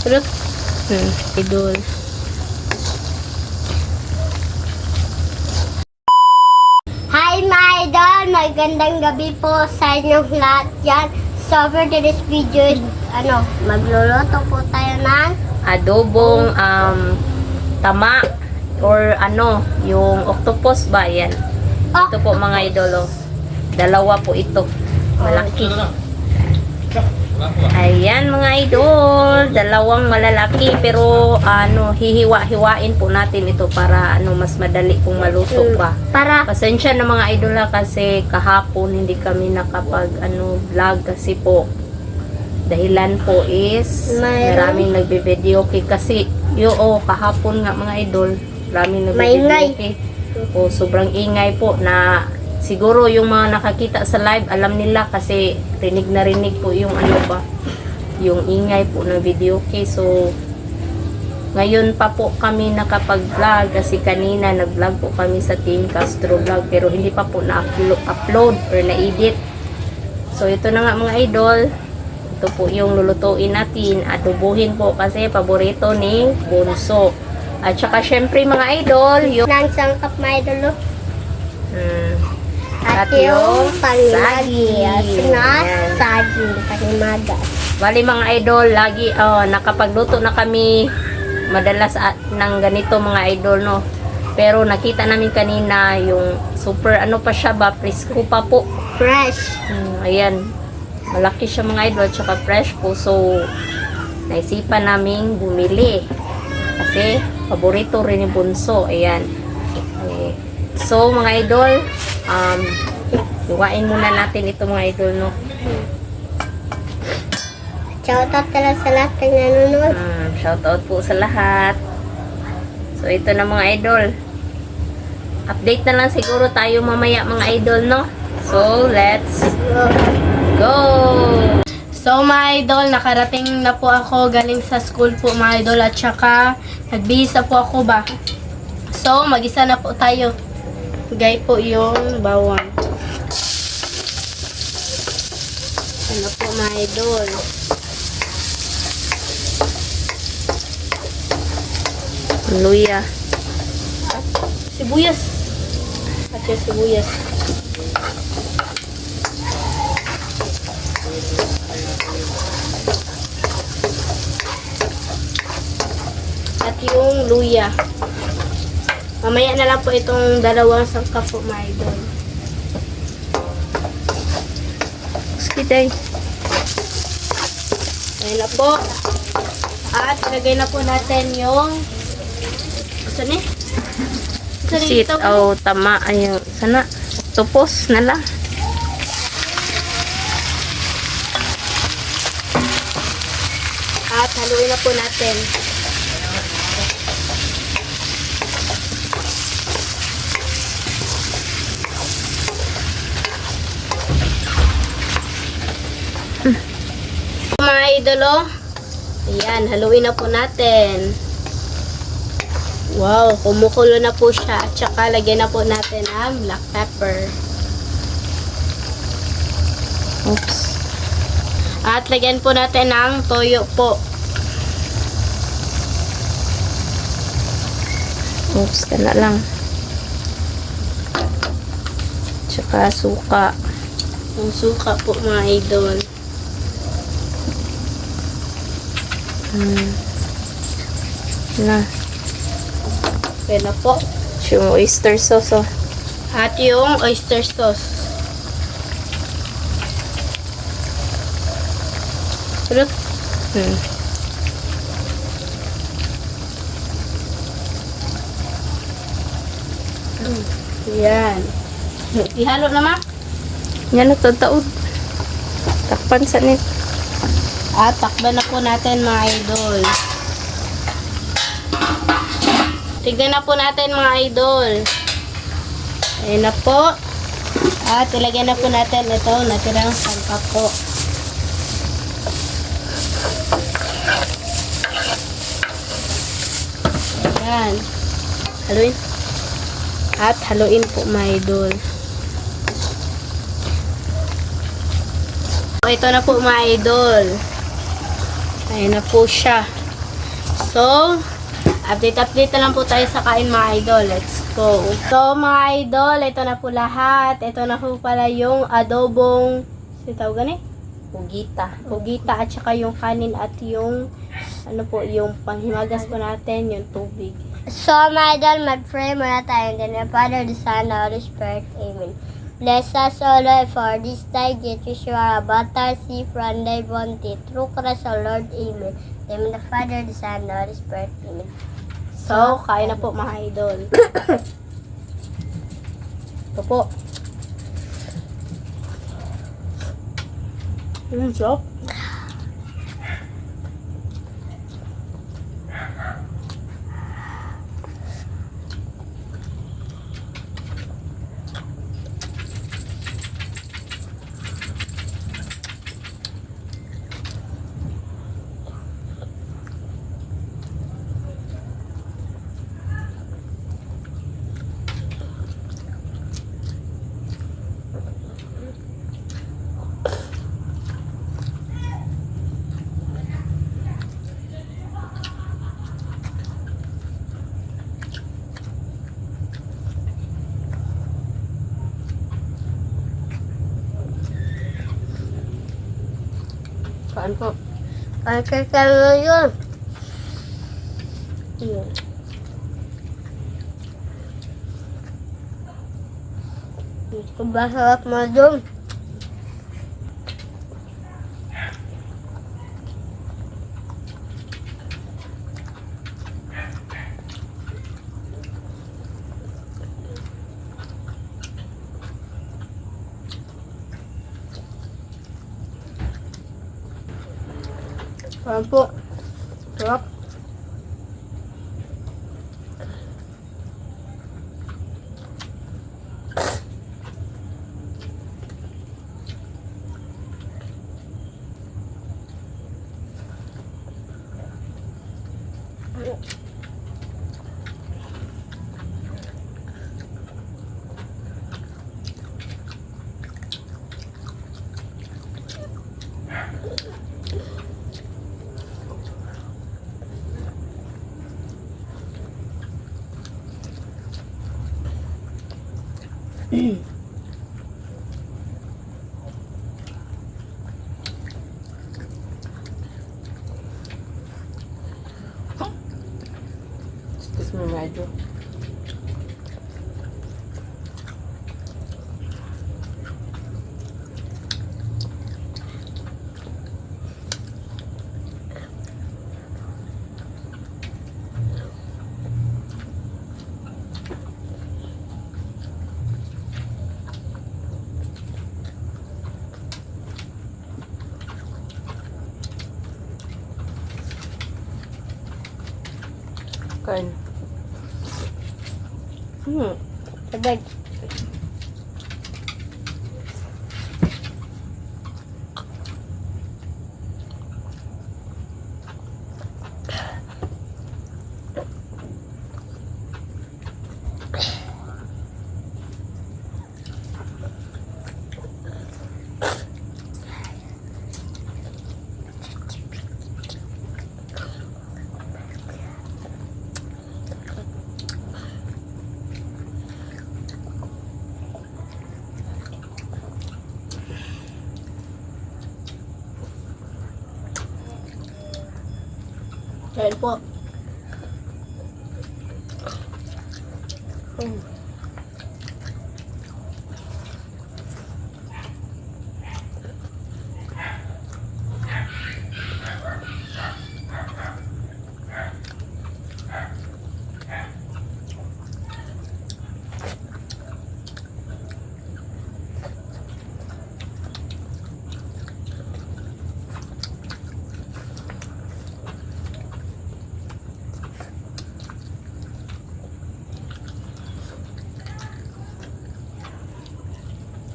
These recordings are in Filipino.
Surut. Idol. Hi my idol! Magandang gabi po sa inyong lahat yan. So for today's video, magluluto po tayo ng Adobong tama or yung octopus ba yan. Ito po mga idolo. Dalawa po ito. Malaki. Ayan mga idol, dalawang malalaki pero hihiwa-hiwain po natin ito para mas madali pong maluto pa. Pasensya na mga idol kasi kahapon hindi kami nakapag vlog kasi po dahilan po is maraming nagbe-video kasi kahapon nga mga idol, maraming nagbe-video o sobrang ingay po na siguro yung mga nakakita sa live, alam nila kasi rinig na rinig po yung yung ingay po ng video. Okay, so ngayon pa po kami nakapag-vlog kasi kanina nag-vlog po kami sa Team Castro Vlog pero hindi pa po na-upload or na-edit. So ito na nga mga idol, ito po yung lulutuin natin, adobohin po kasi paborito ni Bunso. At saka syempre mga idol, yung nang sangkap mga idol. At yung panglagi at Ayan. saging panimagas. Bali mga idol, lagi nakapagluto na kami madalas ng ganito mga idol, no. Pero nakita namin kanina yung super pa siya ba, presko pa po. Fresh. Ayan. Malaki siya mga idol, tsaka fresh po. So naisipan naming bumili kasi paborito rin ni Bunso. Ayan. So mga idol, iwain muna natin ito mga idol, no. Shoutout talaga sa lahat ng nanonood. Shoutout po sa lahat. So ito na mga idol. Update na lang siguro tayo mamaya mga idol, no. So let's go. So mga idol, nakarating na po ako galing sa school po mga idol at saka nagbihis na po ako ba. So mag-isa na po tayo. Gay po yung bawang. Ano po mga idol. Luya. Sibuyas. At yung sibuyas. At yung luya. Mamaya na lang po itong dalawang sangkap po mga idol. Skiday. Ayan na po. At ilagay na po natin yung saan eh? Sit tama ayun. Sana tupos na lang. At haluin na po natin. Mga idolo, ayan, haluin na po natin. Wow, kumukulo na po siya. At saka lagyan na po natin ang black pepper. Oops. At lagyan po natin ng toyo po. Oops, kana lang. Tsaka suka. Ang suka po mga idol. Na. Okay na po. Yung oyster sauce. At yung oyster sauce. Surut. Yan. Ihalo na ma. Yan na taud. Takpan sa nit. At takban na po natin mga idol. Tignan na po natin mga idol. Ayan na po. At ilagyan na po natin ito natirang sangkap po. Ayan. Haluin. At haluin po mga idol. Ito na po mga idol. Ayan na po siya. So, update na lang po tayo sa kain mga idol. Let's go. So mga idol, ito na po lahat. Ito na po pala yung adobong, sitawagan pugita at saka yung kanin at yung ano po, yung panghimagas po natin, yung tubig. So, my idol, mag-pray muna tayo. In the name of the Father, the Son, the Holy Spirit. Amen. Bless us, O Lord, for this time, get Yeshua, Bata, Si, Franday, Bonte, True Christ, O Lord. Amen. In the name of the Father, the Son, the Holy Spirit. Amen. So, kain na po mga idol. Ito po. Sarap. Kain po. Ay, kaya yun. Ito ba sarap mo dun? Kain po. Sarap. Excuse me, medyo. Kain. Sabay. Kain po.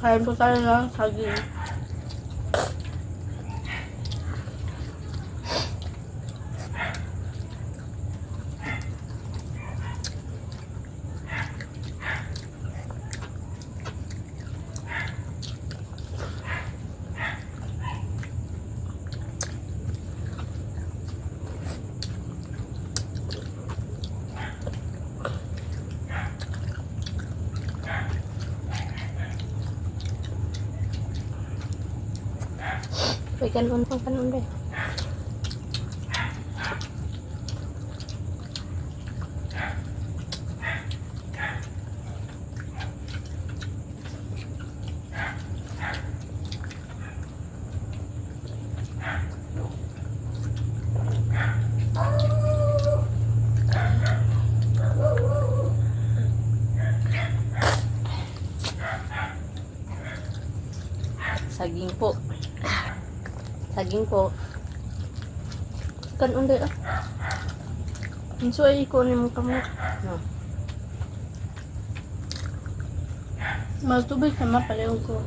Kain po tayo ng saging. kanon be. Saging po. Saging po. Kanon be ah. Inso ay ikunin mo kamot. No. Matubig sama pala ko.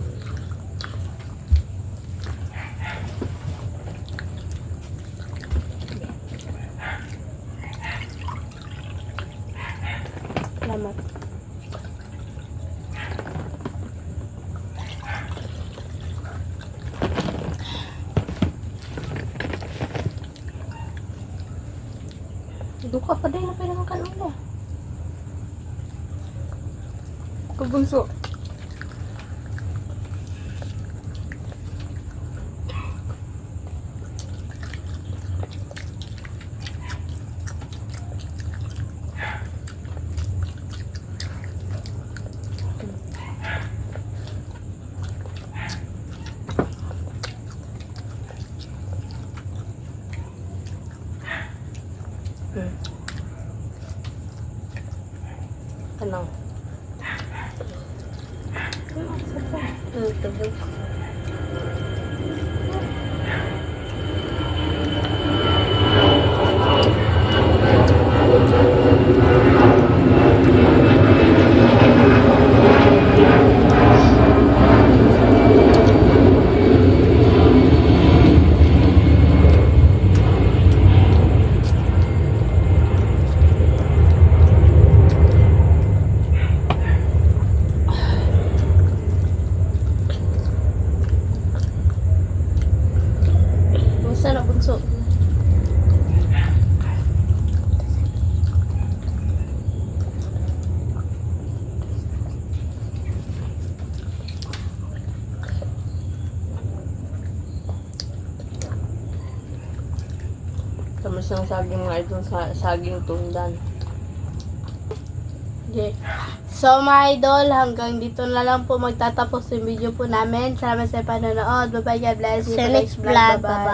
Salamat. Duka pa din na pwede ng kanon ba? Kabunso. Ano? Tubig. Musta na bunso? Tamas ng saging mga idol, saging tundan. Okay. So mga idol, hanggang dito na lang po magtatapos yung video po namin. Salamat sa panonood. Bye bye, God bless you. Sa next vlog, bye-bye.